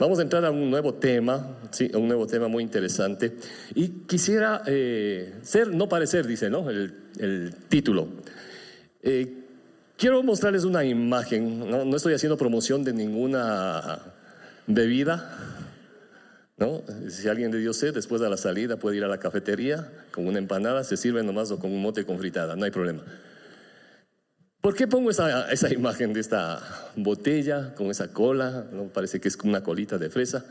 Vamos a entrar a un nuevo tema, sí, a un nuevo tema muy interesante. Y quisiera ser, no parecer, dice, ¿no? El título. Quiero mostrarles una imagen, ¿no? No estoy haciendo promoción de ninguna bebida, ¿no? Si alguien le dio sed, después de la salida puede ir a la cafetería con una empanada, se sirve nomás o con un mote con fritada, no hay problema. ¿Por qué pongo esa imagen de esta botella con esa cola? ¿No? Parece que es una colita de fresa.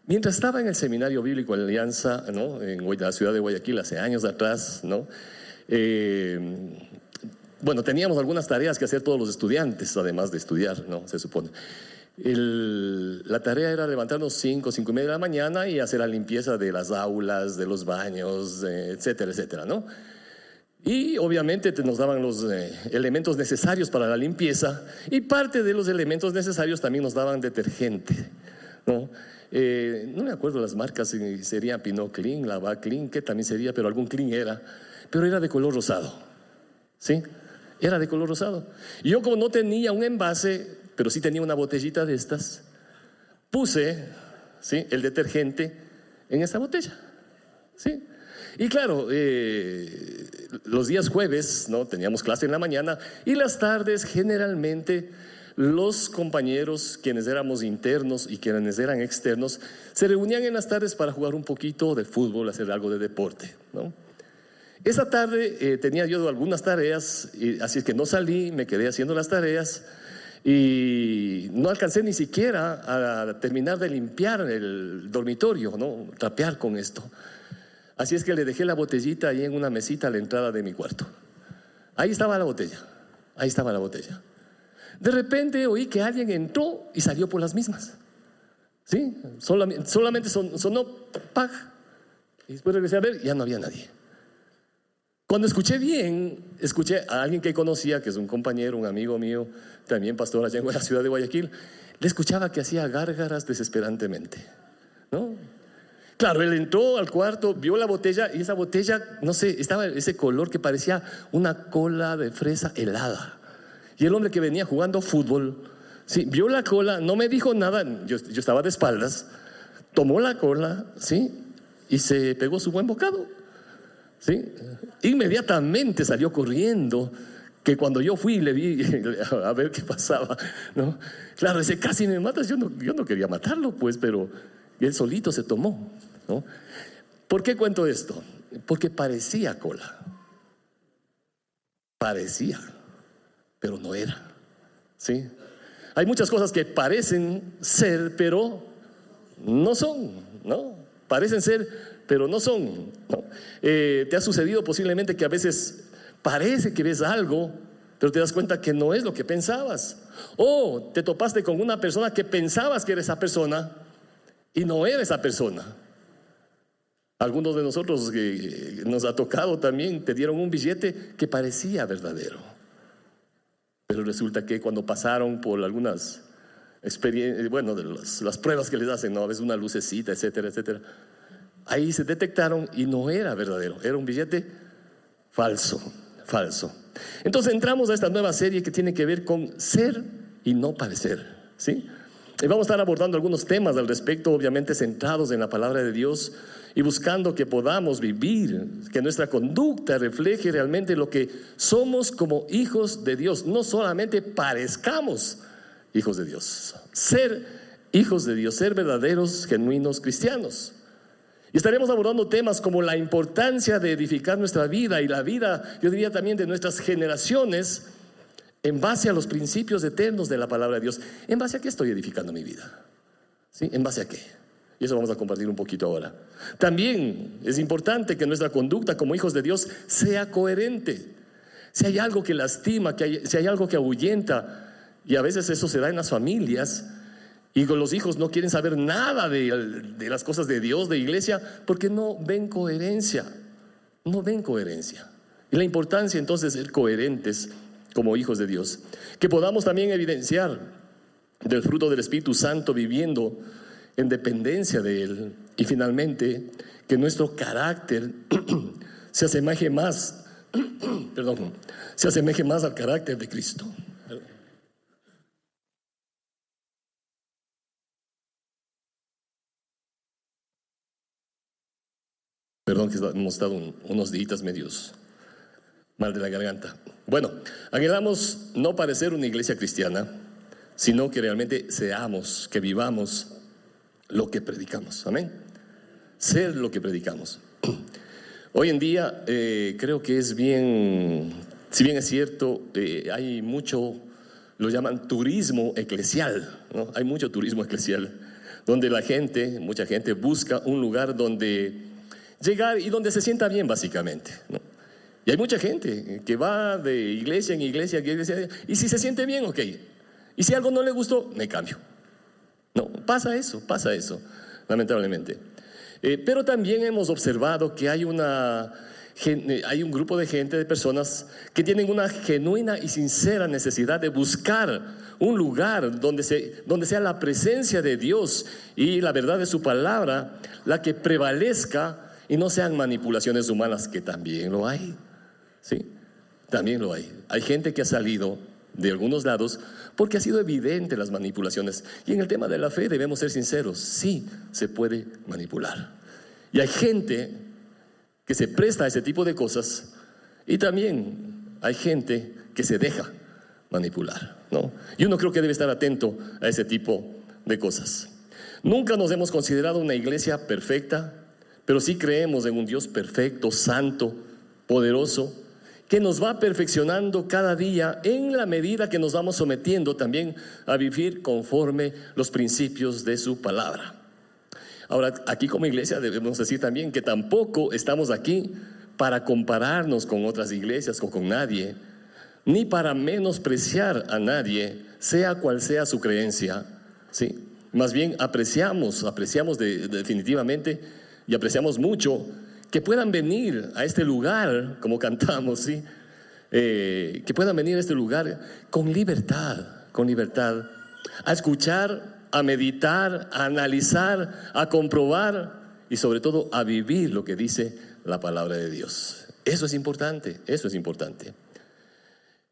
Mientras estaba en el Seminario Bíblico Alianza, ¿no? En la ciudad de Guayaquil hace años atrás, ¿no? Bueno, teníamos algunas tareas que hacer todos los estudiantes, además de estudiar, ¿no? Se supone. La tarea era levantarnos 5:30 de la mañana y hacer la limpieza de las aulas, de los baños, etcétera, etcétera, ¿no? Y obviamente nos daban los elementos necesarios para la limpieza, y parte de los elementos necesarios también nos daban detergente, ¿no? No me acuerdo las marcas, si sería Pinot Clean, Lava Clean, que también sería, pero algún Clean era, pero era de color rosado, ¿sí? Era de color rosado. Y yo, como no tenía un envase, pero sí tenía una botellita de estas, puse, ¿sí?, el detergente en esta botella, ¿sí? Y claro, los días jueves, ¿no?, teníamos clase en la mañana, y las tardes generalmente los compañeros, quienes éramos internos y quienes eran externos, se reunían en las tardes para jugar un poquito de fútbol, hacer algo de deporte, ¿no? Esa tarde tenía yo algunas tareas, así es que no salí, me quedé haciendo las tareas y no alcancé ni siquiera a terminar de limpiar el dormitorio, ¿no?, trapear con esto. Así es que le dejé la botellita ahí en una mesita a la entrada de mi cuarto. Ahí estaba la botella, ahí estaba la botella. De repente oí que alguien entró y salió por las mismas, ¿sí? Solamente sonó ¡pag! Y después regresé a ver, ya no había nadie. Cuando escuché bien, escuché a alguien que conocía, que es un compañero, un amigo mío, también pastor allá en la ciudad de Guayaquil. Le escuchaba que hacía gárgaras desesperantemente, ¿no? Claro, él entró al cuarto, vio la botella, y esa botella, no sé, estaba ese color que parecía una cola de fresa helada. Y el hombre que venía jugando fútbol, sí, vio la cola, no me dijo nada, yo estaba de espaldas, tomó la cola, sí, y se pegó su buen bocado, sí. Inmediatamente salió corriendo, que cuando yo fui le vi a ver qué pasaba, ¿no? Claro, ese casi me matas, yo no quería matarlo, pues, pero él solito se tomó, ¿no? ¿Por qué cuento esto? Porque parecía cola. Parecía, pero no era, ¿sí? Hay muchas cosas que parecen ser, pero no son, ¿no? Parecen ser, pero no son, ¿no? ¿Te ha sucedido posiblemente que a veces parece que ves algo, pero te das cuenta que no es lo que pensabas? O te topaste con una persona que pensabas que era esa persona y no era esa persona. Algunos de nosotros que nos ha tocado también, te dieron un billete que parecía verdadero, pero resulta que cuando pasaron por algunas experiencias, bueno, de las pruebas que les hacen, ¿no?, a veces una lucecita, etcétera, etcétera, ahí se detectaron y no era verdadero, era un billete falso. Entonces entramos a esta nueva serie que tiene que ver con ser y no parecer, ¿sí? Y vamos a estar abordando algunos temas al respecto, obviamente centrados en la palabra de Dios y buscando que podamos vivir, que nuestra conducta refleje realmente lo que somos como hijos de Dios, no solamente parezcamos hijos de Dios, ser hijos de Dios, ser verdaderos, genuinos cristianos. Y estaremos abordando temas como la importancia de edificar nuestra vida y la vida, yo diría también, de nuestras generaciones, en base a los principios eternos de la palabra de Dios. ¿En base a qué estoy edificando mi vida? ¿Sí? ¿En base a qué? Y eso vamos a compartir un poquito ahora. También es importante que nuestra conducta como hijos de Dios sea coherente. Si hay algo que lastima, si hay algo que ahuyenta, y a veces eso se da en las familias, y los hijos no quieren saber nada de las cosas de Dios, de iglesia, porque no ven coherencia. No ven coherencia. Y la importancia entonces de ser coherentes como hijos de Dios. Que podamos también evidenciar del fruto del Espíritu Santo viviendo en dependencia de Él. Y finalmente, que nuestro carácter se asemeje más, se asemeje más al carácter de Cristo. Perdón que hemos estado unos días medios mal de la garganta. Bueno, anhelamos no parecer una iglesia cristiana, sino que realmente seamos, que vivamos lo que predicamos. Amén. Ser lo que predicamos. Hoy en día creo que es bien, si bien es cierto, hay mucho, lo llaman turismo eclesial, ¿no? Hay mucho turismo eclesial, donde mucha gente busca un lugar donde llegar y donde se sienta bien, básicamente, ¿no? Y hay mucha gente que va de iglesia en iglesia, y si se siente bien, ok. Y si algo no le gustó, me cambio. No, pasa eso, lamentablemente. Pero también hemos observado que hay un grupo de gente, de personas que tienen una genuina y sincera necesidad de buscar un lugar donde sea la presencia de Dios y la verdad de su palabra la que prevalezca y no sean manipulaciones humanas, que también lo hay. Sí, también lo hay. Hay gente que ha salido de algunos lados porque ha sido evidente las manipulaciones. Y en el tema de la fe debemos ser sinceros, sí se puede manipular. Y hay gente que se presta a ese tipo de cosas, y también hay gente que se deja manipular, ¿no? Y uno creo que debe estar atento a ese tipo de cosas. Nunca nos hemos considerado una iglesia perfecta, pero sí creemos en un Dios perfecto, santo, poderoso, que nos va perfeccionando cada día en la medida que nos vamos sometiendo también a vivir conforme los principios de su palabra. Ahora, aquí como iglesia debemos decir también que tampoco estamos aquí para compararnos con otras iglesias o con nadie, ni para menospreciar a nadie, sea cual sea su creencia, ¿sí? Más bien apreciamos definitivamente, y apreciamos mucho que puedan venir a este lugar, como cantamos, ¿sí? Que puedan venir a este lugar con libertad, a escuchar, a meditar, a analizar, a comprobar y sobre todo a vivir lo que dice la palabra de Dios. Eso es importante, eso es importante.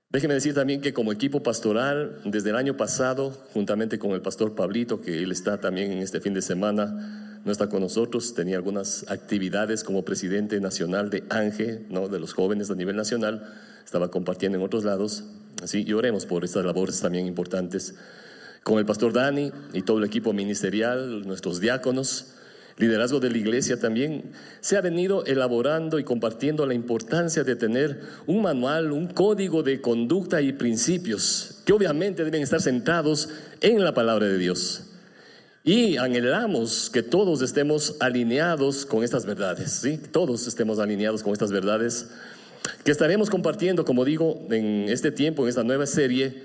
Déjeme decir también que como equipo pastoral, desde el año pasado, juntamente con el pastor Pablito, que él está también en este fin de semana, no está con nosotros, tenía algunas actividades como presidente nacional de ANGE, ¿no? De los jóvenes a nivel nacional, estaba compartiendo en otros lados, ¿sí? Y oremos por estas labores también importantes. Con el pastor Dani y todo el equipo ministerial, nuestros diáconos, liderazgo de la iglesia también, se ha venido elaborando y compartiendo la importancia de tener un manual, un código de conducta y principios que obviamente deben estar centrados en la palabra de Dios. Y anhelamos que todos estemos alineados con estas verdades, ¿sí? Todos estemos alineados con estas verdades que estaremos compartiendo, como digo, en este tiempo, en esta nueva serie,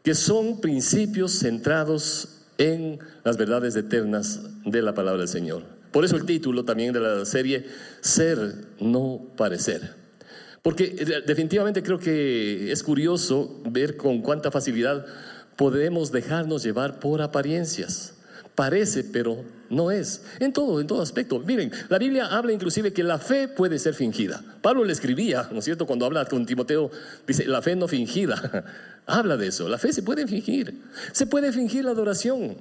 que son principios centrados en las verdades eternas de la palabra del Señor. Por eso el título también de la serie, Ser, no parecer. Porque definitivamente creo que es curioso ver con cuánta facilidad podemos dejarnos llevar por apariencias. Parece, pero no es. En todo aspecto. Miren, la Biblia habla inclusive que la fe puede ser fingida. Pablo le escribía, ¿no es cierto? Cuando habla con Timoteo, dice, la fe no fingida. Habla de eso. La fe se puede fingir. Se puede fingir la adoración.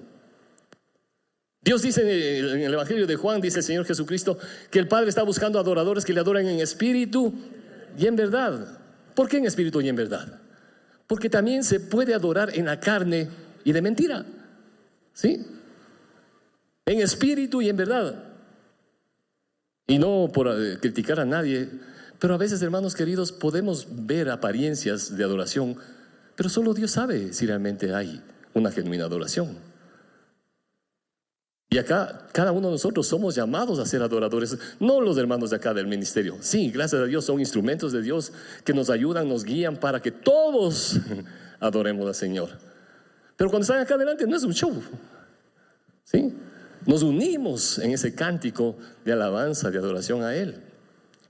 Dios dice en el Evangelio de Juan, dice el Señor Jesucristo, que el Padre está buscando adoradores que le adoren en espíritu y en verdad. ¿Por qué en espíritu y en verdad? Porque también se puede adorar en la carne y de mentira. ¿Sí? En espíritu y en verdad. Y no por criticar a nadie, pero a veces, hermanos queridos, podemos ver apariencias de adoración, pero solo Dios sabe si realmente hay una genuina adoración. Y acá cada uno de nosotros somos llamados a ser adoradores, no los hermanos de acá del ministerio. Sí, gracias a Dios son instrumentos de Dios que nos ayudan, nos guían para que todos adoremos al Señor. Pero cuando están acá adelante no es un show, ¿sí? Nos unimos en ese cántico de alabanza, de adoración a Él.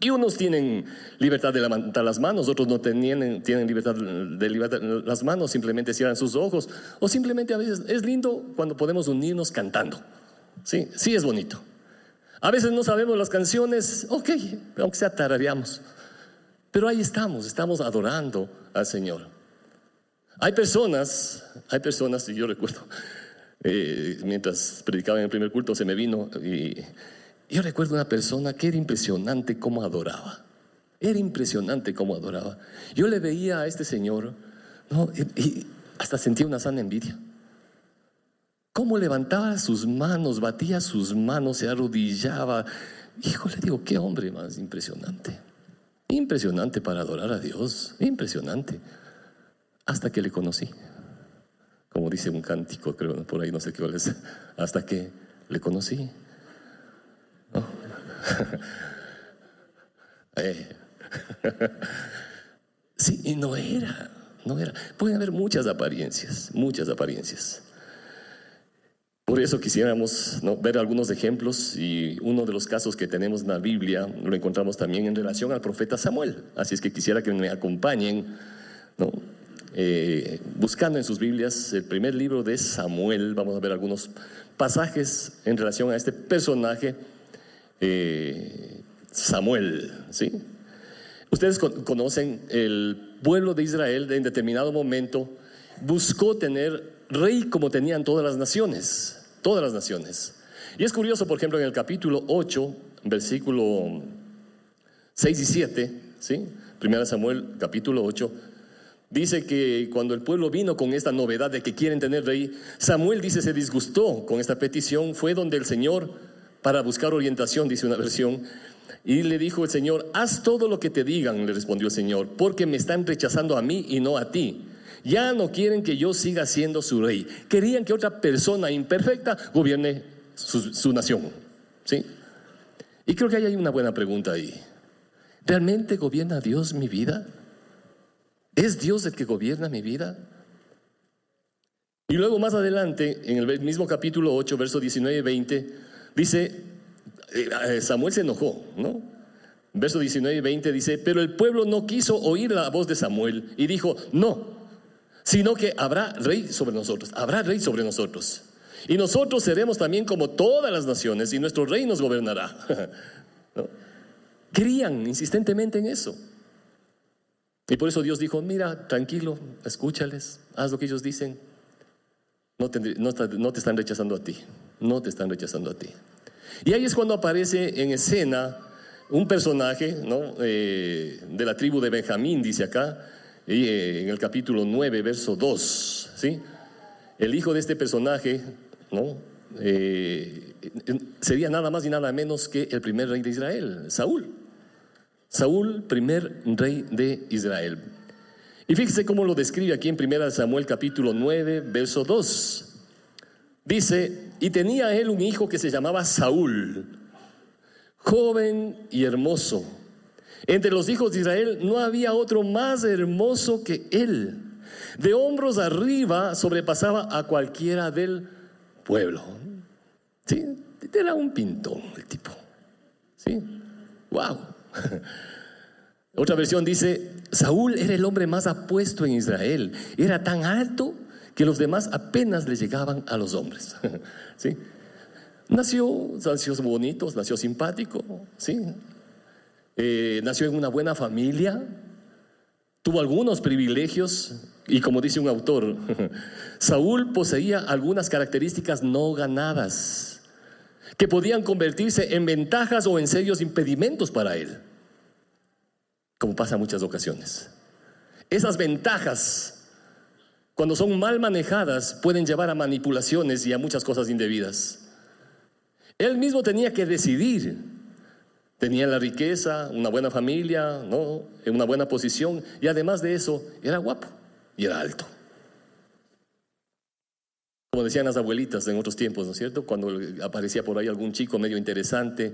Y unos tienen libertad de levantar las manos, otros no tienen libertad de levantar las manos, simplemente cierran sus ojos. O simplemente a veces es lindo cuando podemos unirnos cantando. Sí, sí es bonito. A veces no sabemos las canciones, ok, aunque sea tarareamos. Pero ahí estamos adorando al Señor. Hay personas, y yo recuerdo, mientras predicaba en el primer culto se me vino Yo recuerdo una persona que era impresionante cómo adoraba. Era impresionante cómo adoraba. Yo le veía a este señor, ¿no? Y hasta sentía una sana envidia. Cómo levantaba sus manos, batía sus manos, se arrodillaba. Híjole, digo, qué hombre más impresionante. Impresionante para adorar a Dios. Impresionante. Hasta que le conocí. Como dice un cántico, creo, por ahí, no sé qué es. Hasta que le conocí. ¿No? Sí, y no era. Pueden haber muchas apariencias. Por eso quisiéramos, ¿no?, ver algunos ejemplos, y uno de los casos que tenemos en la Biblia lo encontramos también en relación al profeta Samuel. Así es que quisiera que me acompañen, ¿no? Buscando en sus Biblias el primer libro de Samuel. Vamos a ver algunos pasajes en relación a este personaje, Samuel, ¿sí? Ustedes conocen el pueblo de Israel en determinado momento buscó tener rey como tenían todas las naciones. Y es curioso, por ejemplo, en el capítulo 8, versículo 6 y 7, ¿sí? 1 Samuel, capítulo 8, dice que cuando el pueblo vino con esta novedad de que quieren tener rey, Samuel, dice, se disgustó con esta petición, fue donde el Señor para buscar orientación, dice una versión, y le dijo el Señor: haz todo lo que te digan, le respondió el Señor, porque me están rechazando a mí y no a ti. Ya no quieren que yo siga siendo su rey. Querían que otra persona imperfecta gobierne su nación, ¿sí? Y creo que hay una buena pregunta ahí. ¿Realmente gobierna Dios mi vida? ¿Es Dios el que gobierna mi vida? Y luego más adelante, en el mismo capítulo 8, versos 19 y 20, dice, Samuel se enojó, ¿no? Versos 19 y 20 dice: pero el pueblo no quiso oír la voz de Samuel y dijo: no, sino que habrá rey sobre nosotros, y nosotros seremos también como todas las naciones, y nuestro rey nos gobernará. ¿No? Creían insistentemente en eso. Y por eso Dios dijo: mira, tranquilo, escúchales, haz lo que ellos dicen. No te están rechazando a ti. Y ahí es cuando aparece en escena un personaje, ¿no?, de la tribu de Benjamín, dice acá, y en el capítulo 9, verso 2, ¿sí? El hijo de este personaje, ¿no?, sería nada más y nada menos que el primer rey de Israel, Saúl, primer rey de Israel. Y fíjese cómo lo describe aquí en 1 Samuel capítulo 9, verso 2. Dice: y tenía él un hijo que se llamaba Saúl, joven y hermoso. Entre los hijos de Israel no había otro más hermoso que él. De hombros arriba sobrepasaba a cualquiera del pueblo. ¿Sí? Era un pintón el tipo. ¿Sí? ¡Wow! Otra versión dice: Saúl era el hombre más apuesto en Israel. Era tan alto que los demás apenas le llegaban a los hombres. ¿Sí? Nació bonito, nació simpático, ¿sí? Nació en una buena familia, tuvo algunos privilegios, y como dice un autor, Saúl poseía algunas características no ganadas que podían convertirse en ventajas o en serios impedimentos para él, como pasa en muchas ocasiones. Esas ventajas, cuando son mal manejadas, pueden llevar a manipulaciones y a muchas cosas indebidas. Él mismo tenía que decidir. Tenía la riqueza, una buena familia, ¿no?, una buena posición, y además de eso, era guapo y era alto. Como decían las abuelitas en otros tiempos, ¿no es cierto? Cuando aparecía por ahí algún chico medio interesante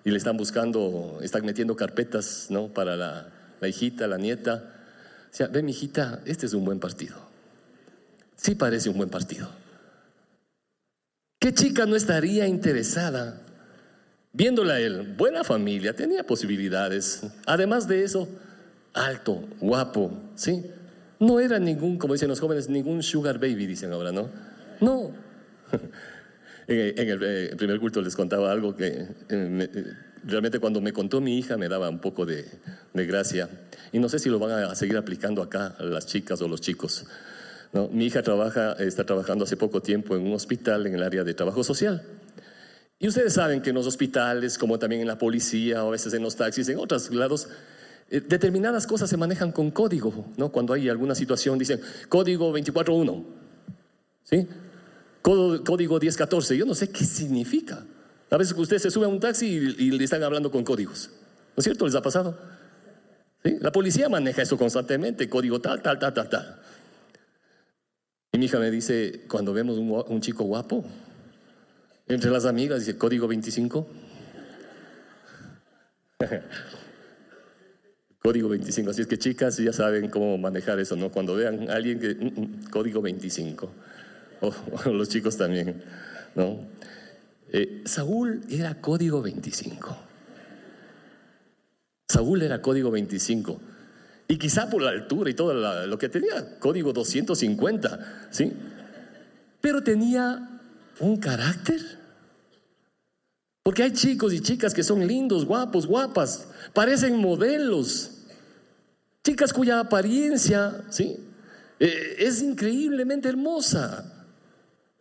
y le están buscando, están metiendo carpetas, ¿no?, para la hijita, la nieta. O sea, ve, mi hijita, este es un buen partido. Sí parece un buen partido. ¿Qué chica no estaría interesada viéndola a él? Buena familia, tenía posibilidades. Además de eso, alto, guapo, ¿sí? No era ningún, como dicen los jóvenes, ningún sugar baby, dicen ahora, ¿no? No. En el primer culto les contaba algo que realmente cuando me contó mi hija me daba un poco de gracia. Y no sé si lo van a seguir aplicando acá a las chicas o los chicos, ¿no? Mi hija está trabajando hace poco tiempo en un hospital en el área de trabajo social. Y ustedes saben que en los hospitales, como también en la policía, o a veces en los taxis, en otros lados, determinadas cosas se manejan con código, ¿no? Cuando hay alguna situación, dicen código 24.1, ¿sí? Código 10.14. Yo no sé qué significa. A veces usted se sube a un taxi y le están hablando con códigos, ¿no es cierto? ¿Les ha pasado? ¿Sí? La policía maneja eso constantemente, código tal, tal, tal, tal, tal. Y mi hija me dice, cuando vemos un chico guapo, entre las amigas, dice, código 25. Código 25. Así es que chicas ya saben cómo manejar eso, ¿no? Cuando vean a alguien que, código 25. O los chicos también, ¿no? Saúl era código 25. Saúl era código 25. Y quizá por la altura y todo lo que tenía, código 250, ¿sí? Pero tenía un carácter. Porque hay chicos y chicas que son lindos, guapos, guapas, parecen modelos. Chicas cuya apariencia, ¿sí? Es increíblemente hermosa.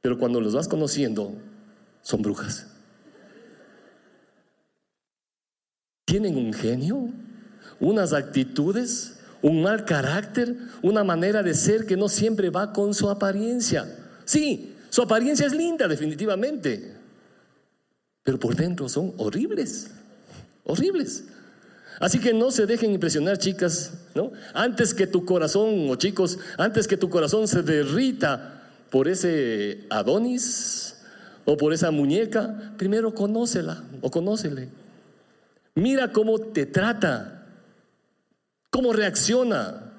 Pero cuando los vas conociendo, son brujas. Tienen un genio, unas actitudes, un mal carácter, una manera de ser que no siempre va con su apariencia. Sí, su apariencia es linda definitivamente, pero por dentro son horribles, horribles. Así que no se dejen impresionar, chicas, ¿no? Antes que tu corazón, o chicos, antes que tu corazón se derrita por ese Adonis o por esa muñeca, primero conócela o conócele. Mira cómo te trata, cómo reacciona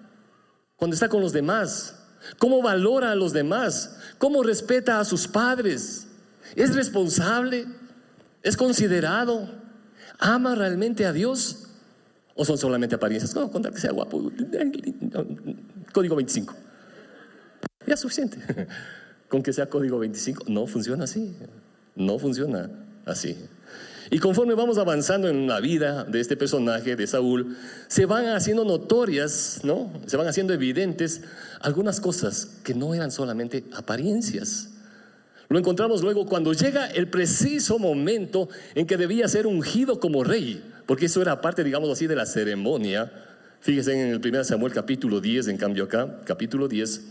cuando está con los demás, cómo valora a los demás, cómo respeta a sus padres, es responsable, es considerado, ama realmente a Dios, o son solamente apariencias. No, con tal que sea guapo, código 25. Ya es suficiente. Con que sea código 25, no funciona así. No funciona así. Y conforme vamos avanzando en la vida de este personaje, de Saúl, se van haciendo notorias, ¿no? Se van haciendo evidentes algunas cosas que no eran solamente apariencias. Lo encontramos luego cuando llega el preciso momento en que debía ser ungido como rey, porque eso era parte, digamos así, de la ceremonia. Fíjense en el 1 Samuel capítulo 10, en cambio acá, capítulo 10,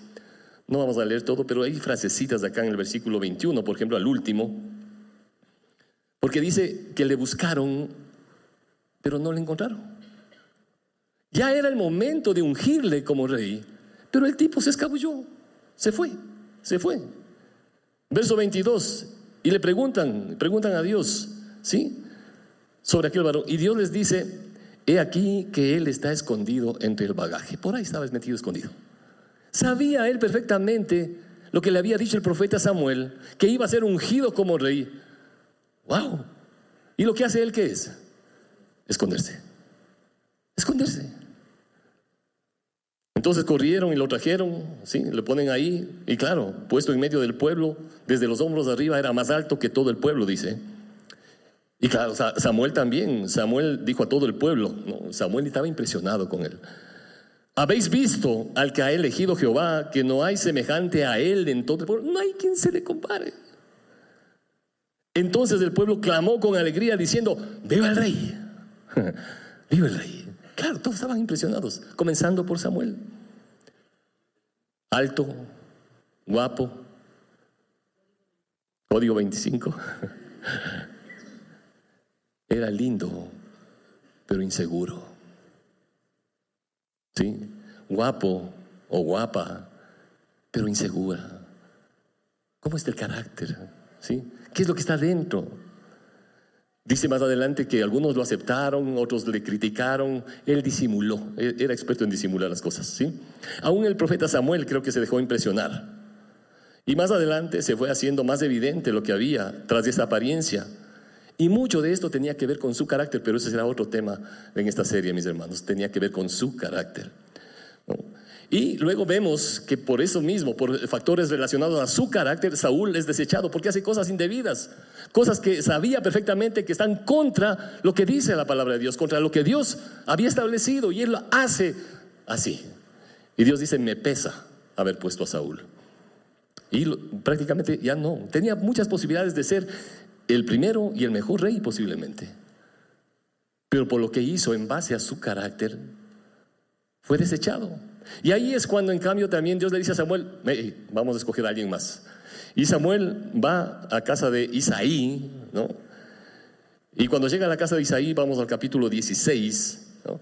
no vamos a leer todo, pero hay frasecitas de acá en el versículo 21, por ejemplo, al último, porque dice que le buscaron, pero no le encontraron. Ya era el momento de ungirle como rey, pero el tipo se escabulló, se fue. Verso 22, y le preguntan a Dios, ¿sí? Sobre aquel varón, y Dios les dice, he aquí que él está escondido entre el bagaje. Por ahí estaba metido escondido. Sabía él perfectamente lo que le había dicho el profeta Samuel, que iba a ser ungido como rey. ¡Wow! ¿Y lo que hace él qué es? Esconderse. Entonces corrieron y lo trajeron, ¿sí? Le ponen ahí, y claro, puesto en medio del pueblo, desde los hombros de arriba era más alto que todo el pueblo, dice. Y claro, Samuel también, Samuel dijo a todo el pueblo, ¿no? Samuel estaba impresionado con él. Habéis visto al que ha elegido Jehová, que no hay semejante a él en todo el pueblo, no hay quien se le compare. Entonces el pueblo clamó con alegría diciendo, ¡viva el rey! ¡Viva el rey! Claro, todos estaban impresionados, comenzando por Samuel. Alto, guapo, código 25. Era lindo, pero inseguro. ¿Sí? Guapo o guapa, pero insegura. ¿Cómo está el carácter? ¿Sí? ¿Qué es lo que está dentro? Dice más adelante que algunos lo aceptaron, otros le criticaron. Él disimuló, era experto en disimular las cosas, ¿sí? Aún el profeta Samuel creo que se dejó impresionar. Y más adelante se fue haciendo más evidente lo que había tras de esa apariencia. Y mucho de esto tenía que ver con su carácter, pero ese será otro tema en esta serie, mis hermanos. Tenía que ver con su carácter, ¿no? Y luego vemos que por eso mismo, por factores relacionados a su carácter, Saúl es desechado porque hace cosas indebidas, cosas que sabía perfectamente que están contra lo que dice la palabra de Dios, contra lo que Dios había establecido, y él lo hace así. Y Dios dice, me pesa haber puesto a Saúl. Y prácticamente ya no, tenía muchas posibilidades de ser el primero y el mejor rey posiblemente. Pero por lo que hizo en base a su carácter, fue desechado. Y ahí es cuando en cambio también Dios le dice a Samuel: hey, vamos a escoger a alguien más. Y Samuel va a casa de Isaí, ¿no? Y cuando llega a la casa de Isaí, vamos al capítulo 16, ¿no?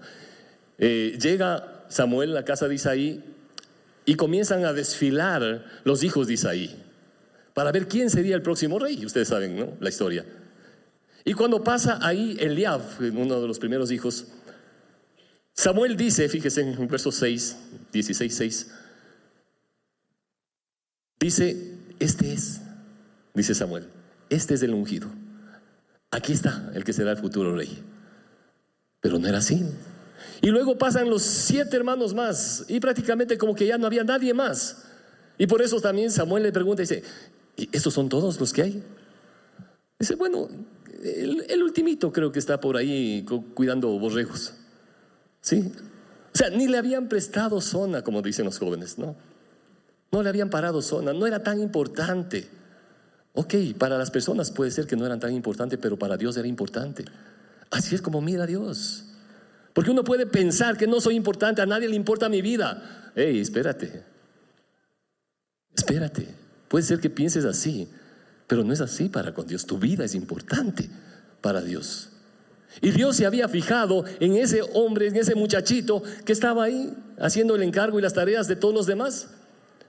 Llega Samuel a la casa de Isaí y comienzan a desfilar los hijos de Isaí para ver quién sería el próximo rey. Ustedes saben, ¿no?, la historia. Y cuando pasa ahí Eliab, uno de los primeros hijos, Samuel dice, fíjese en verso 6, 16, 6, dice: este es, dice Samuel, este es el ungido. Aquí está el que será el futuro rey. Pero no era así. Y luego pasan los 7 hermanos más y prácticamente como que ya no había nadie más. Y por eso también Samuel le pregunta y dice: ¿y estos son todos los que hay? Dice: bueno, el ultimito creo que está por ahí cuidando borregos. ¿Sí? O sea, ni le habían prestado zona, como dicen los jóvenes, ¿no? No le habían parado zona, no era tan importante. Ok, para las personas puede ser que no eran tan importantes, pero para Dios era importante. Así es como mira a Dios. Porque uno puede pensar que no soy importante, a nadie le importa mi vida. Hey, espérate. Puede ser que pienses así, pero no es así para con Dios. Tu vida es importante para Dios. Y Dios se había fijado en ese hombre, en ese muchachito que estaba ahí haciendo el encargo y las tareas de todos los demás.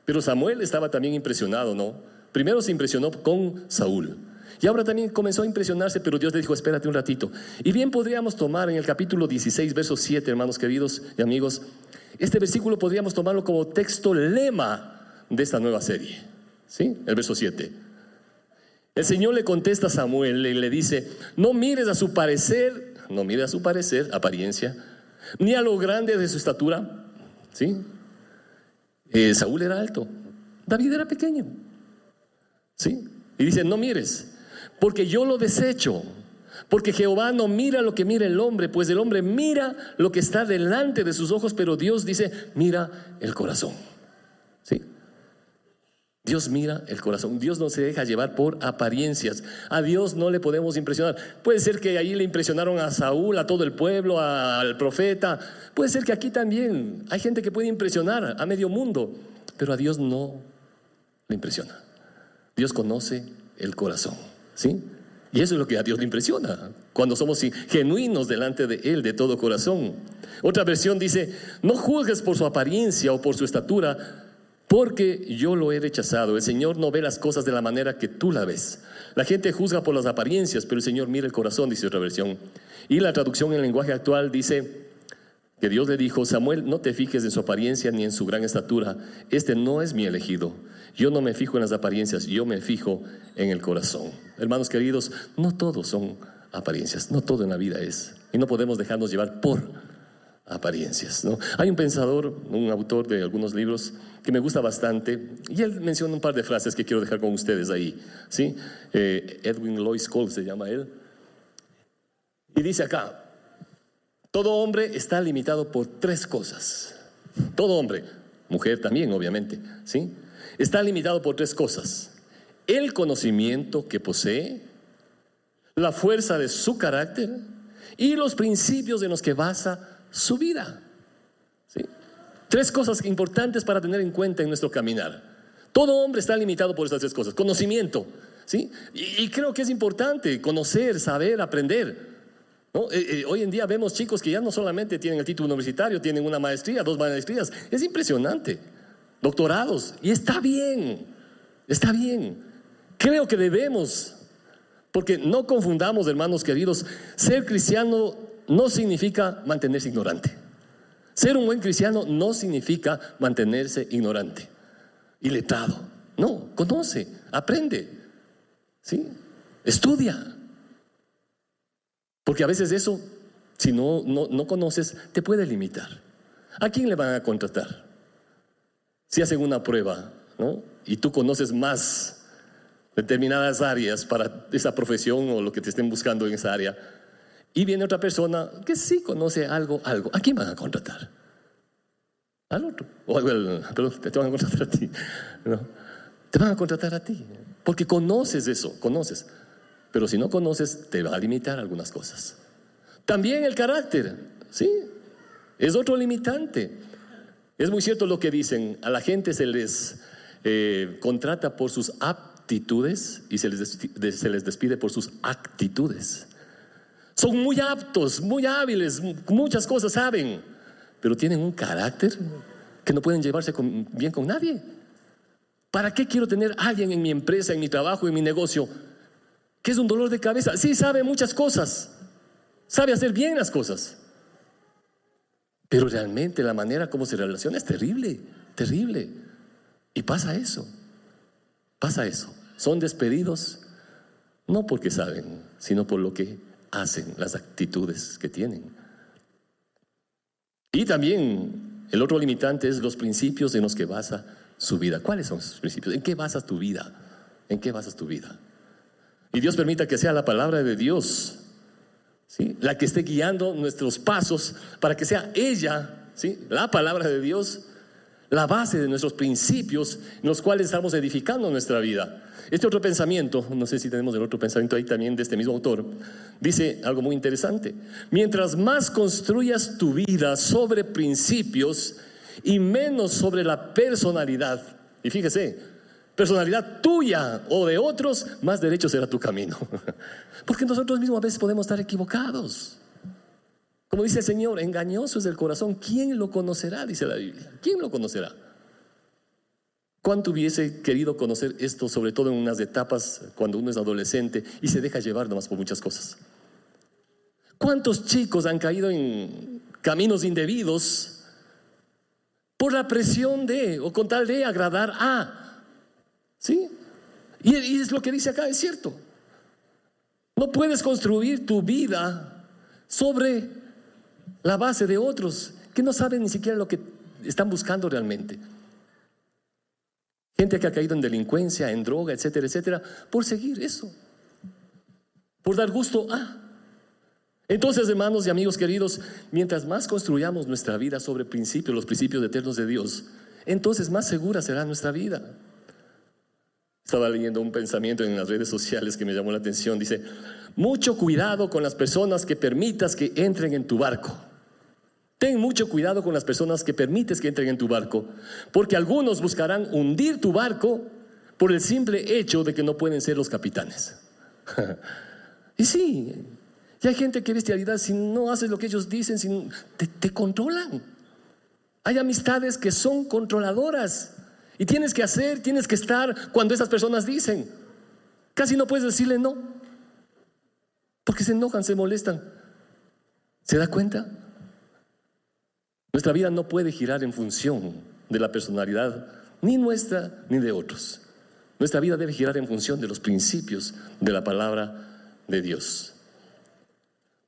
Pero Samuel estaba también impresionado, ¿no? Primero se impresionó con Saúl y ahora también comenzó a impresionarse, pero Dios le dijo: espérate un ratito. Y bien podríamos tomar en el capítulo 16, verso 7, hermanos queridos y amigos, este versículo podríamos tomarlo como texto lema de esta nueva serie. ¿Sí? El verso 7. El Señor le contesta a Samuel y le dice: no mires a su parecer, apariencia, ni a lo grande de su estatura. ¿Sí? Saúl era alto, David era pequeño. ¿Sí? Y dice: no mires, porque yo lo desecho. Porque Jehová no mira lo que mira el hombre, pues el hombre mira lo que está delante de sus ojos, pero Dios dice: mira el corazón. ¿Sí? Dios mira el corazón. Dios no se deja llevar por apariencias. A Dios no le podemos impresionar. Puede ser que ahí le impresionaron a Saúl, a todo el pueblo, al profeta. Puede ser que aquí también hay gente que puede impresionar a medio mundo, pero a Dios no le impresiona. Dios conoce el corazón, ¿sí? Y eso es lo que a Dios le impresiona, cuando somos genuinos delante de Él de todo corazón. Otra versión dice: no juzgues por su apariencia o por su estatura, porque yo lo he rechazado. El Señor no ve las cosas de la manera que tú la ves. La gente juzga por las apariencias, pero el Señor mira el corazón, dice otra versión. Y la traducción en el lenguaje actual dice que Dios le dijo: Samuel, no te fijes en su apariencia ni en su gran estatura. Este no es mi elegido. Yo no me fijo en las apariencias, yo me fijo en el corazón. Hermanos queridos, no todos son apariencias, no todo en la vida es. Y no podemos dejarnos llevar por apariencias, ¿no? Hay un pensador, un autor de algunos libros que me gusta bastante, y él menciona un par de frases que quiero dejar con ustedes ahí, ¿sí? Edwin Lloyd Cole se llama él. Y dice acá: todo hombre está limitado por 3 cosas. Todo hombre, mujer también obviamente, ¿sí? Está limitado por 3 cosas: el conocimiento que posee, la fuerza de su carácter y los principios en los que basa su vida. ¿Sí? 3 cosas importantes para tener en cuenta en nuestro caminar. Todo hombre está limitado por estas 3 cosas. Conocimiento, ¿sí? Y creo que es importante conocer, saber, aprender, ¿no? Hoy en día vemos chicos que ya no solamente tienen el título universitario, tienen una maestría, 2 maestrías. Es impresionante. Doctorados. Y está bien. Está bien. Creo que debemos, porque no confundamos, hermanos queridos, ser cristiano no significa mantenerse ignorante. Ser un buen cristiano no significa mantenerse ignorante, iletrado. No, conoce, aprende, ¿sí? Estudia. Porque a veces eso, si no conoces, te puede limitar. ¿A quién le van a contratar? Si hacen una prueba, ¿no?, y tú conoces más determinadas áreas para esa profesión o lo que te estén buscando en esa área, y viene otra persona que sí conoce algo, ¿a quién van a contratar? Al otro. Perdón, te van a contratar a ti. No, te van a contratar a ti, porque conoces eso, conoces. pero si no conoces, te va a limitar algunas cosas. También el carácter, ¿sí? Es otro limitante. Es muy cierto lo que dicen, a la gente se les contrata por sus aptitudes y se les despide por sus actitudes. Son muy aptos, muy hábiles, muchas cosas saben, pero tienen un carácter que no pueden llevarse bien con nadie. ¿Para qué quiero tener a alguien en mi empresa, en mi trabajo, en mi negocio, que es un dolor de cabeza? Sí, sabe muchas cosas, sabe hacer bien las cosas, pero realmente la manera como se relaciona es terrible, terrible. Y pasa eso. Son despedidos no porque saben, sino por lo que hacen, las actitudes que tienen. Y también el otro limitante es los principios en los que basa su vida. ¿Cuáles son esos principios? ¿En qué basas tu vida? ¿En qué basas tu vida? Y Dios permita que sea la palabra de Dios, ¿sí?, la que esté guiando nuestros pasos, para que sea ella, ¿sí?, la palabra de Dios, la base de nuestros principios en los cuales estamos edificando nuestra vida. Este otro pensamiento, no sé si tenemos el otro pensamiento ahí también de este mismo autor, dice algo muy interesante. Mientras más construyas tu vida sobre principios y menos sobre la personalidad, y fíjese, personalidad tuya o de otros, más derecho será tu camino. Porque nosotros mismos a veces podemos estar equivocados. Como dice el Señor, engañoso es el corazón. ¿Quién lo conocerá? Dice la Biblia. ¿Quién lo conocerá? ¿Cuánto hubiese querido conocer esto, sobre todo en unas etapas cuando uno es adolescente y se deja llevar nomás por muchas cosas? ¿Cuántos chicos han caído en caminos indebidos por la presión de, o con tal de agradar a? ¿Sí? Y es lo que dice acá, es cierto. No puedes construir tu vida sobre la base de otros que no saben ni siquiera lo que están buscando realmente. Gente que ha caído en delincuencia, en droga, etcétera, etcétera, por seguir eso, por dar gusto a. Entonces, hermanos y amigos queridos, mientras más construyamos nuestra vida sobre principios, los principios eternos de Dios, entonces más segura será nuestra vida. Estaba leyendo un pensamiento en las redes sociales que me llamó la atención. Dice: mucho cuidado con las personas que permitas que entren en tu barco. Ten mucho cuidado con las personas que permites que entren en tu barco, porque algunos buscarán hundir tu barco por el simple hecho de que no pueden ser los capitanes. Y sí, y hay gente que bestialidad, si no haces lo que ellos dicen, te controlan. Hay amistades que son controladoras y tienes que hacer, tienes que estar cuando esas personas dicen. Casi no puedes decirle no, porque se enojan, se molestan. ¿Se da cuenta? Nuestra vida no puede girar en función de la personalidad ni nuestra ni de otros. Nuestra vida debe girar en función de los principios de la palabra de Dios,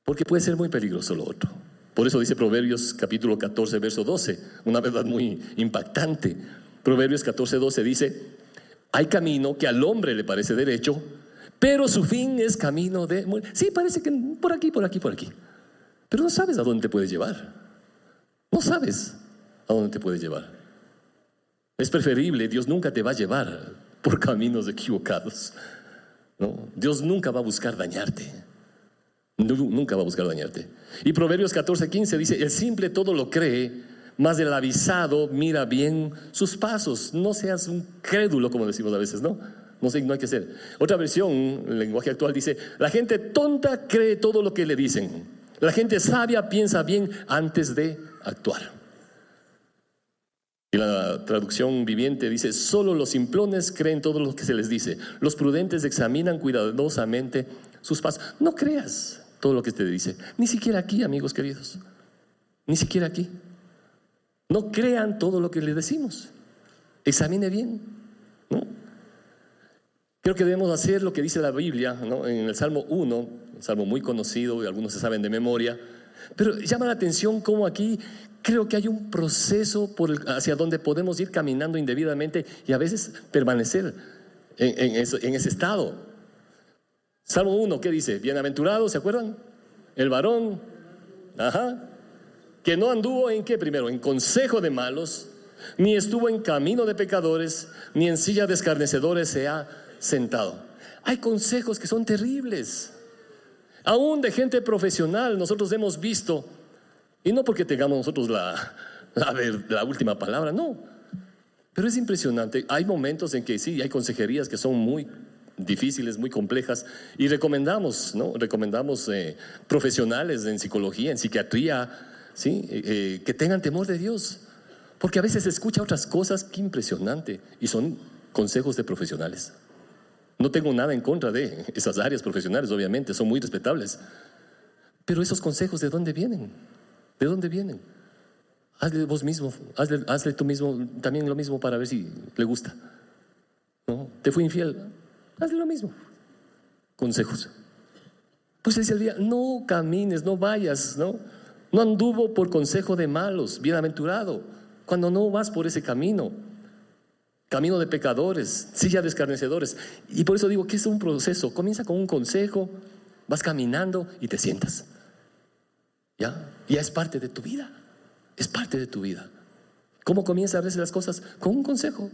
porque puede ser muy peligroso lo otro. Por eso dice Proverbios capítulo 14 verso 12, una verdad muy impactante. Proverbios 14, 12 dice: hay camino que al hombre le parece derecho, pero su fin es camino de muerte. Sí, parece que por aquí, pero no sabes a dónde te puede llevar. No sabes a dónde te puede llevar. Es preferible, Dios nunca te va a llevar por caminos equivocados, ¿no? Dios nunca va a buscar dañarte. Nunca va a buscar dañarte. Y Proverbios 14, 15 dice: el simple todo lo cree, mas el avisado mira bien sus pasos. No seas un crédulo, como decimos a veces, ¿no? No hay que ser. Otra versión, el lenguaje actual, dice: la gente tonta cree todo lo que le dicen. La gente sabia piensa bien antes de actuar. Y la traducción viviente dice: solo los simplones creen todo lo que se les dice. Los prudentes examinan cuidadosamente sus pasos. No creas todo lo que te dice. Ni siquiera aquí, amigos queridos. Ni siquiera aquí. No crean todo lo que les decimos. Examine bien, ¿no? Creo que debemos hacer lo que dice la Biblia, ¿no? En el Salmo 1, un salmo muy conocido y algunos se saben de memoria, pero llama la atención cómo aquí creo que hay un proceso hacia donde podemos ir caminando indebidamente y a veces permanecer en ese estado. Salmo 1, ¿qué dice? Bienaventurado, ¿se acuerdan? El varón, que no anduvo en ¿qué primero? En consejo de malos, ni estuvo en camino de pecadores, ni en silla de escarnecedores se ha sentado. Hay consejos que son terribles, aún de gente profesional. Nosotros hemos visto, y no porque tengamos nosotros la última palabra, no, pero es impresionante. Hay momentos en que sí, hay consejerías que son muy difíciles, muy complejas, y recomendamos, ¿no? Recomendamos profesionales en psicología, en psiquiatría, ¿sí? Que tengan temor de Dios, porque a veces se escucha otras cosas que impresionante, y son consejos de profesionales. No tengo nada en contra de esas áreas profesionales, obviamente, son muy respetables, pero esos consejos, ¿de dónde vienen? ¿De dónde vienen? Hazle vos mismo, hazle tú mismo también lo mismo para ver si le gusta, ¿no? Te fui infiel, hazle lo mismo. Consejos. Pues dice el día, no camines, no vayas, ¿no? No anduvo por consejo de malos, bienaventurado, cuando no vas por ese camino de pecadores, silla de escarnecedores. Y por eso digo que es un proceso. Comienza con un consejo, vas caminando y te sientas. Ya es parte de tu vida. Es parte de tu vida. ¿Cómo comienza a hacer las cosas? Con un consejo.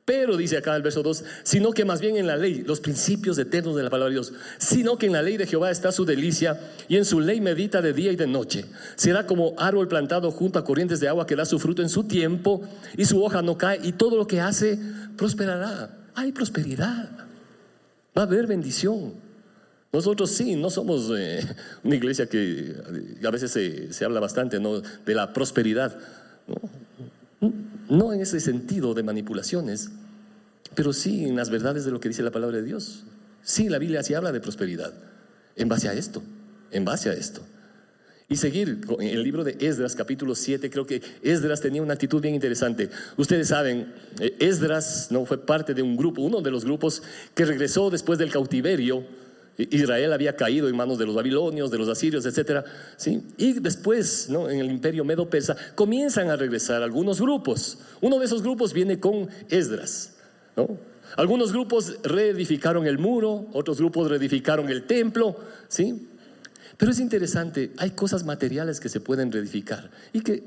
Pero dice acá el verso 2, sino que más bien en la ley, los principios eternos de la palabra de Dios, sino que en la ley de Jehová está su delicia, y en su ley medita de día y de noche. Será como árbol plantado junto a corrientes de agua que da su fruto en su tiempo, y su hoja no cae, y todo lo que hace prosperará. Hay prosperidad, va a haber bendición. Nosotros sí, no somos una iglesia que a veces se habla bastante, ¿no?, de la prosperidad, no en ese sentido de manipulaciones, pero sí en las verdades de lo que dice la palabra de Dios. Sí, la Biblia sí habla de prosperidad en base a esto, Y seguir en el libro de Esdras, capítulo 7, creo que Esdras tenía una actitud bien interesante. Ustedes saben, Esdras no fue parte de un grupo, uno de los grupos que regresó después del cautiverio. Israel había caído en manos de los babilonios, de los asirios, etcétera, ¿sí? Y después, ¿no?, en el imperio medo-persa comienzan a regresar algunos grupos. Uno de esos grupos viene con Esdras, ¿no? Algunos grupos reedificaron el muro, otros grupos reedificaron el templo, ¿sí? Pero es interesante, hay cosas materiales que se pueden reedificar y que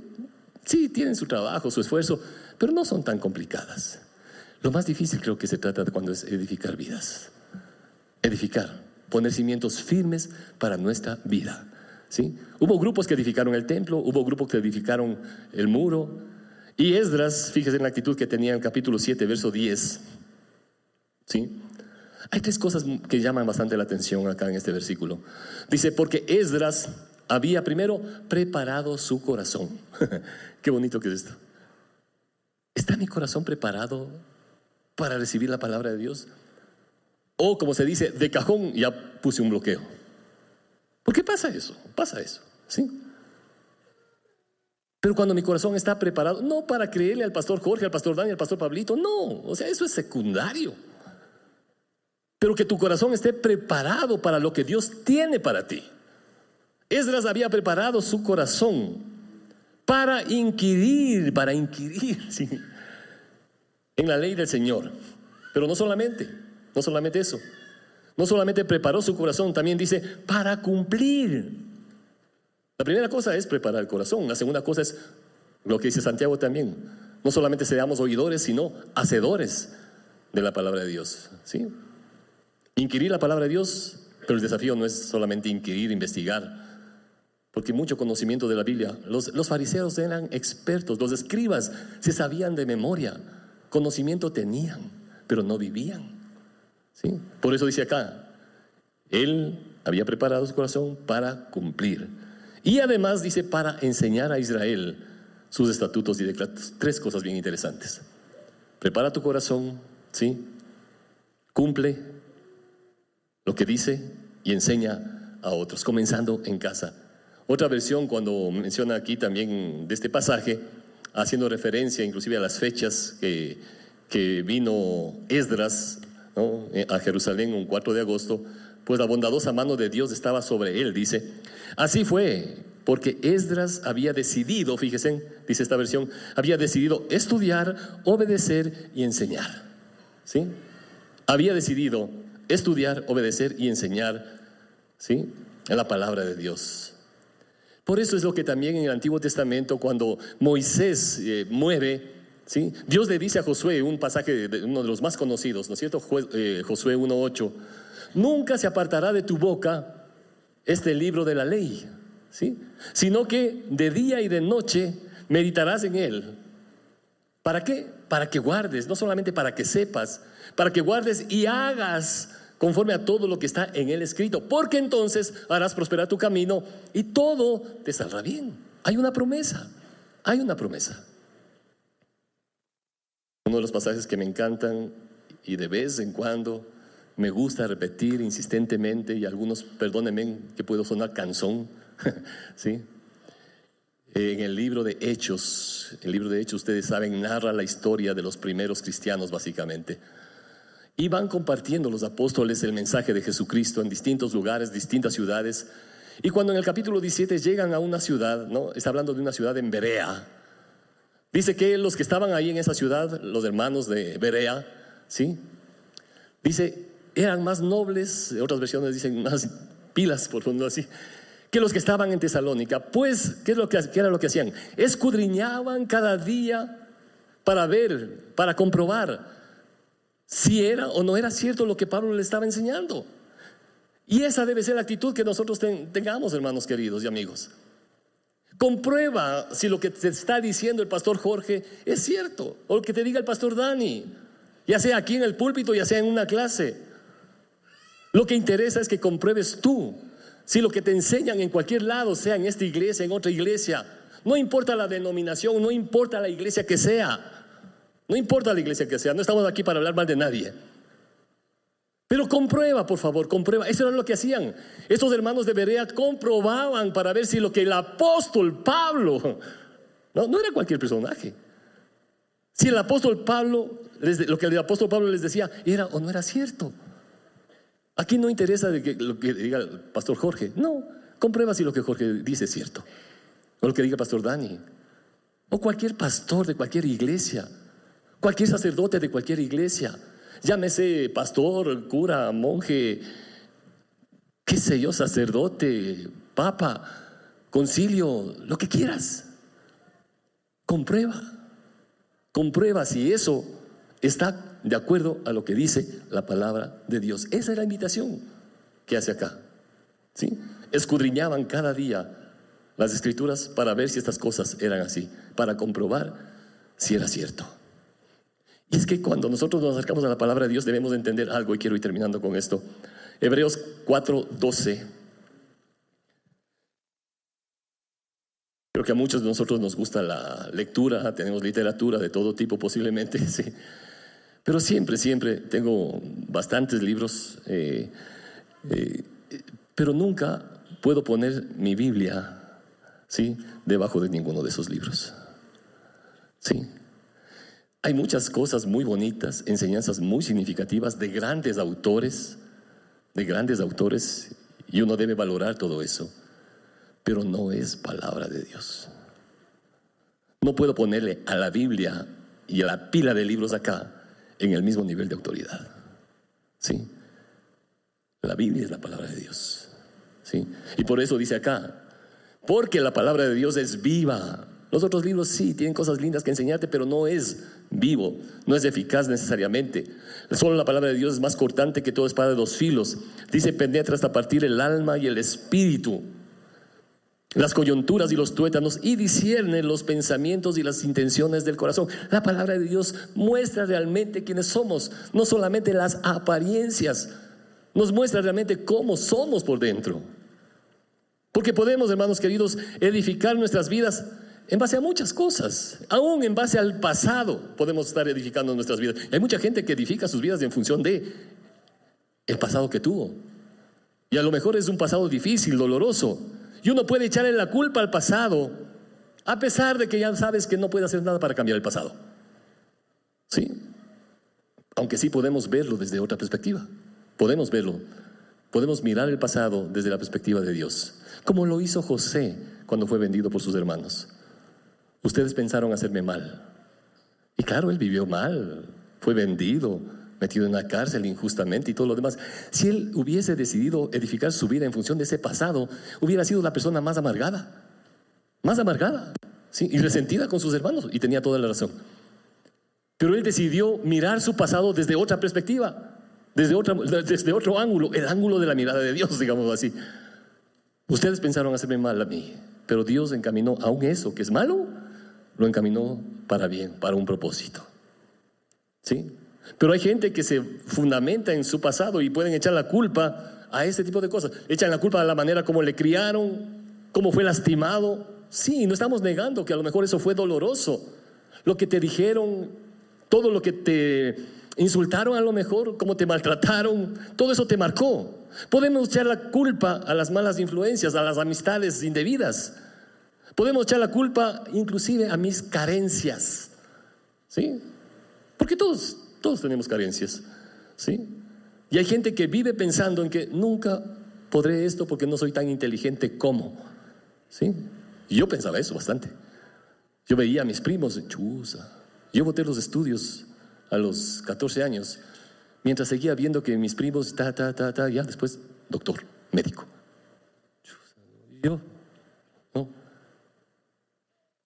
sí tienen su trabajo, su esfuerzo, pero no son tan complicadas. Lo más difícil creo que se trata de cuando es edificar vidas. Poner cimientos firmes para nuestra vida, ¿sí? Hubo grupos que edificaron el templo, hubo grupos que edificaron el muro. Y Esdras, fíjese en la actitud que tenía en el capítulo 7, verso 10, ¿sí? Hay tres cosas que llaman bastante la atención acá en este versículo. Dice, porque Esdras había primero preparado su corazón. Qué bonito que es esto. ¿Está mi corazón preparado para recibir la palabra de Dios? O como se dice, de cajón ya puse un bloqueo. ¿Por qué pasa eso? ¿Sí? Pero cuando mi corazón está preparado, no para creerle al pastor Jorge, al pastor Dani, al pastor Pablito, no, o sea, eso es secundario. Pero que tu corazón esté preparado para lo que Dios tiene para ti. Esdras había preparado su corazón para inquirir, ¿sí?, en la ley del Señor. Pero no solamente eso. No solamente preparó su corazón, también dice para cumplir. La primera cosa es preparar el corazón. La segunda cosa es lo que dice Santiago también. No solamente seamos oidores, sino hacedores de la palabra de Dios, ¿sí? Inquirir la palabra de Dios, pero el desafío no es solamente inquirir, investigar, porque mucho conocimiento de la Biblia. Los fariseos eran expertos, los escribas se sabían de memoria, conocimiento tenían, pero no vivían. ¿Sí? Por eso dice acá, él había preparado su corazón para cumplir. Y además dice para enseñar a Israel sus estatutos y decretos. Tres cosas bien interesantes. Prepara tu corazón, ¿sí? Cumple lo que dice y enseña a otros, comenzando en casa. Otra versión, cuando menciona aquí también de este pasaje, haciendo referencia inclusive a las fechas que vino Esdras, ¿no?, a Jerusalén un 4 de agosto, pues la bondadosa mano de Dios estaba sobre él, dice. Así fue, porque Esdras había decidido, fíjense, dice esta versión, había decidido estudiar, obedecer y enseñar, ¿sí? Había decidido estudiar, obedecer y enseñar, ¿sí?, en la palabra de Dios. Por eso es lo que también en el Antiguo Testamento, cuando Moisés muere, ¿sí? Dios le dice a Josué, un pasaje de uno de los más conocidos, ¿no es cierto? Josué 1:8, nunca se apartará de tu boca este libro de la ley, ¿sí? Sino que de día y de noche meditarás en él. ¿Para qué? Para que guardes, no solamente para que sepas, para que guardes y hagas conforme a todo lo que está en él escrito, porque entonces harás prosperar tu camino y todo te saldrá bien. Hay una promesa, hay una promesa. Uno de los pasajes que me encantan y de vez en cuando me gusta repetir insistentemente, y algunos, perdónenme que puedo sonar cansón, ¿sí? En el libro de Hechos, ustedes saben, narra la historia de los primeros cristianos básicamente. Y van compartiendo los apóstoles el mensaje de Jesucristo en distintos lugares, distintas ciudades. Y cuando en el capítulo 17 llegan a una ciudad, ¿no? Está hablando de una ciudad en Berea. Dice que los que estaban ahí en esa ciudad, los hermanos de Berea, ¿sí? Dice, eran más nobles, otras versiones dicen más pilas, por decirlo así, que los que estaban en Tesalónica. Pues, ¿qué era lo que hacían? Escudriñaban cada día para ver, para comprobar si era o no era cierto lo que Pablo le estaba enseñando. Y esa debe ser la actitud que nosotros tengamos, hermanos queridos y amigos. Comprueba si lo que te está diciendo el pastor Jorge es cierto, o lo que te diga el pastor Dani, ya sea aquí en el púlpito, ya sea en una clase. Lo que interesa es que compruebes tú si lo que te enseñan en cualquier lado, sea en esta iglesia, en otra iglesia, no importa la denominación, no importa la iglesia que sea, no importa la iglesia que sea, no estamos aquí para hablar mal de nadie. Pero comprueba, por favor, comprueba. Eso era lo que hacían. Estos hermanos de Berea comprobaban para ver si lo que el apóstol Pablo, no era cualquier personaje, si el apóstol Pablo, lo que el apóstol Pablo les decía era o no era cierto. Aquí no interesa lo que diga el pastor Jorge. No, comprueba si lo que Jorge dice es cierto, o lo que diga el pastor Dani, o cualquier pastor de cualquier iglesia, cualquier sacerdote de cualquier iglesia, llámese pastor, cura, monje, qué sé yo, sacerdote, papa, concilio, lo que quieras. Comprueba si eso está de acuerdo a lo que dice la palabra de Dios. Esa es la invitación que hace acá, ¿sí? Escudriñaban cada día las escrituras para ver si estas cosas eran así, para comprobar si era cierto. Y es que cuando nosotros nos acercamos a la palabra de Dios debemos de entender algo, y quiero ir terminando con esto. Hebreos 4:12. Creo que a muchos de nosotros nos gusta la lectura, tenemos literatura de todo tipo posiblemente, sí. Pero siempre tengo bastantes libros, pero nunca puedo poner mi Biblia, ¿sí?, debajo de ninguno de esos libros, ¿sí? Hay muchas cosas muy bonitas, enseñanzas muy significativas de grandes autores, y uno debe valorar todo eso, pero no es palabra de Dios. No puedo ponerle a la Biblia y a la pila de libros acá en el mismo nivel de autoridad, ¿sí? La Biblia es la palabra de Dios, ¿sí? Y por eso dice acá, porque la palabra de Dios es viva. Los otros libros sí tienen cosas lindas que enseñarte, pero no es vivo, no es eficaz necesariamente. Solo la palabra de Dios es más cortante que toda espada de dos filos. Dice, penetra hasta partir el alma y el espíritu, las coyunturas y los tuétanos, y discierne los pensamientos y las intenciones del corazón. La palabra de Dios muestra realmente quiénes somos, no solamente las apariencias, nos muestra realmente cómo somos por dentro. Porque podemos, hermanos queridos, edificar nuestras vidas en base a muchas cosas, aún en base al pasado podemos estar edificando nuestras vidas. Hay mucha gente que edifica sus vidas en función de el pasado que tuvo, y a lo mejor es un pasado difícil, doloroso, y uno puede echarle la culpa al pasado a pesar de que ya sabes que no puede hacer nada para cambiar el pasado, ¿sí? Aunque sí podemos verlo desde otra perspectiva. Podemos verlo, podemos mirar el pasado desde la perspectiva de Dios, como lo hizo José cuando fue vendido por sus hermanos. Ustedes pensaron hacerme mal, y claro, él vivió mal, fue vendido, metido en la cárcel injustamente y todo lo demás. Si él hubiese decidido edificar su vida en función de ese pasado, hubiera sido la persona más amargada, ¿sí?, y resentida con sus hermanos, y tenía toda la razón. Pero él decidió mirar su pasado desde otra perspectiva, desde otro ángulo, el ángulo de la mirada de Dios, digamos así. Ustedes pensaron hacerme mal a mí, pero Dios encaminó aún eso que es malo, lo encaminó para bien, para un propósito. ¿Sí? Pero hay gente que se fundamenta en su pasado y pueden echar la culpa a este tipo de cosas. Echan la culpa a la manera como le criaron, cómo fue lastimado. Sí, no estamos negando que a lo mejor eso fue doloroso. Lo que te dijeron, todo lo que te insultaron a lo mejor, cómo te maltrataron, todo eso te marcó. Podemos echar la culpa a las malas influencias, a las amistades indebidas. Podemos echar la culpa inclusive a mis carencias. ¿Sí? Porque todos tenemos carencias. ¿Sí? Y hay gente que vive pensando en que nunca podré esto porque no soy tan inteligente como. ¿Sí? Y yo pensaba eso bastante. Yo veía a mis primos, chusa. Yo boté los estudios a los 14 años, mientras seguía viendo que mis primos, ya después, doctor, médico. Y yo, ¿no?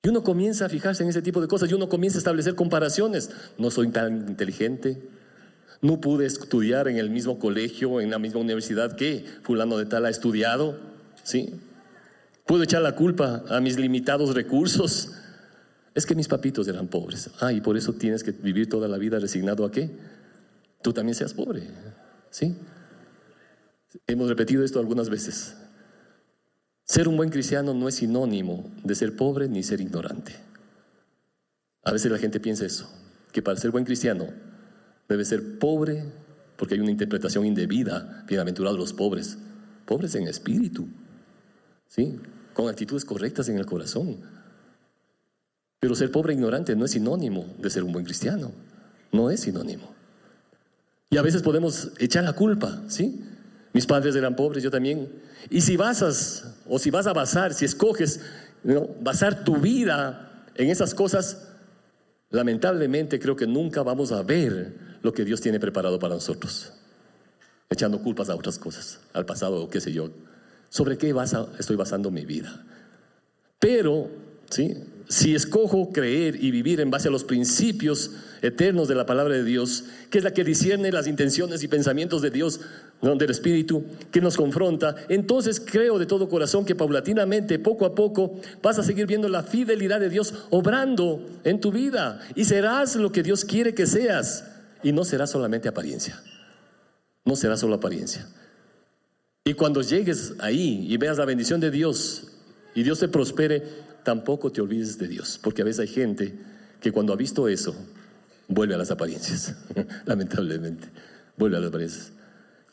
Y uno comienza a fijarse en ese tipo de cosas, y uno comienza a establecer comparaciones. No soy tan inteligente, no pude estudiar en el mismo colegio, en la misma universidad que fulano de tal ha estudiado, ¿sí? Puedo echar la culpa a mis limitados recursos. Es que mis papitos eran pobres. Y por eso tienes que vivir toda la vida resignado a que tú también seas pobre. ¿Sí? Hemos repetido esto algunas veces. Ser un buen cristiano no es sinónimo de ser pobre ni ser ignorante. A veces la gente piensa eso, que para ser buen cristiano debe ser pobre, porque hay una interpretación indebida. Bienaventurados los pobres, pobres en espíritu, ¿sí? Con actitudes correctas en el corazón. Pero ser pobre e ignorante no es sinónimo de ser un buen cristiano. No es sinónimo. Y a veces podemos echar la culpa, ¿sí? Mis padres eran pobres, yo también. Y si basas, o si vas a basar, si escoges, ¿no?, basar tu vida en esas cosas, lamentablemente creo que nunca vamos a ver lo que Dios tiene preparado para nosotros. Echando culpas a otras cosas, al pasado o qué sé yo. ¿Sobre qué estoy basando mi vida? Pero, ¿sí?, si escojo creer y vivir en base a los principios eternos de la palabra de Dios, que es la que discierne las intenciones y pensamientos de Dios, ¿no?, del Espíritu, que nos confronta, entonces creo de todo corazón que paulatinamente, poco a poco, vas a seguir viendo la fidelidad de Dios obrando en tu vida, y serás lo que Dios quiere que seas, y no será solamente apariencia. No será solo apariencia. Y cuando llegues ahí y veas la bendición de Dios y Dios te prospere, tampoco te olvides de Dios, porque a veces hay gente que cuando ha visto eso vuelve a las apariencias. Lamentablemente vuelve a las apariencias.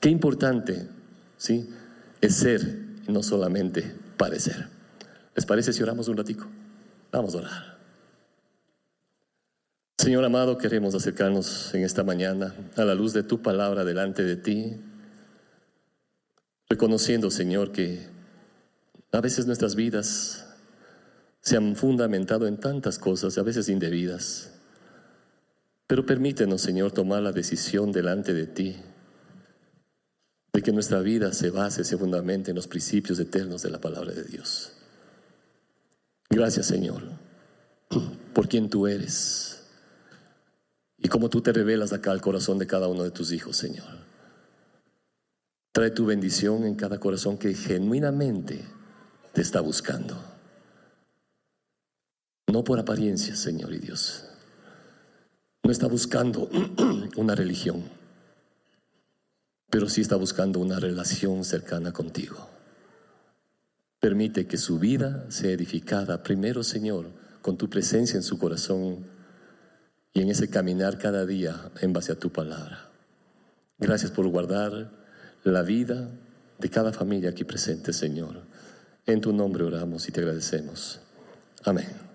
Qué importante, ¿sí?, es ser y no solamente parecer. ¿Les parece si oramos un ratico? Vamos a orar. Señor amado, queremos acercarnos en esta mañana a la luz de tu palabra delante de ti, reconociendo, Señor, que a veces nuestras vidas se han fundamentado en tantas cosas, a veces indebidas. Pero permítenos, Señor, tomar la decisión delante de ti, de que nuestra vida se base, se fundamente en los principios eternos de la palabra de Dios. Gracias, Señor, por quien tú eres y cómo tú te revelas acá al corazón de cada uno de tus hijos, Señor. Trae tu bendición en cada corazón que genuinamente te está buscando. No por apariencia, Señor y Dios. No está buscando una religión, pero sí está buscando una relación cercana contigo. Permite que su vida sea edificada primero, Señor, con tu presencia en su corazón y en ese caminar cada día en base a tu palabra. Gracias por guardar la vida de cada familia aquí presente, Señor. En tu nombre oramos y te agradecemos. Amén.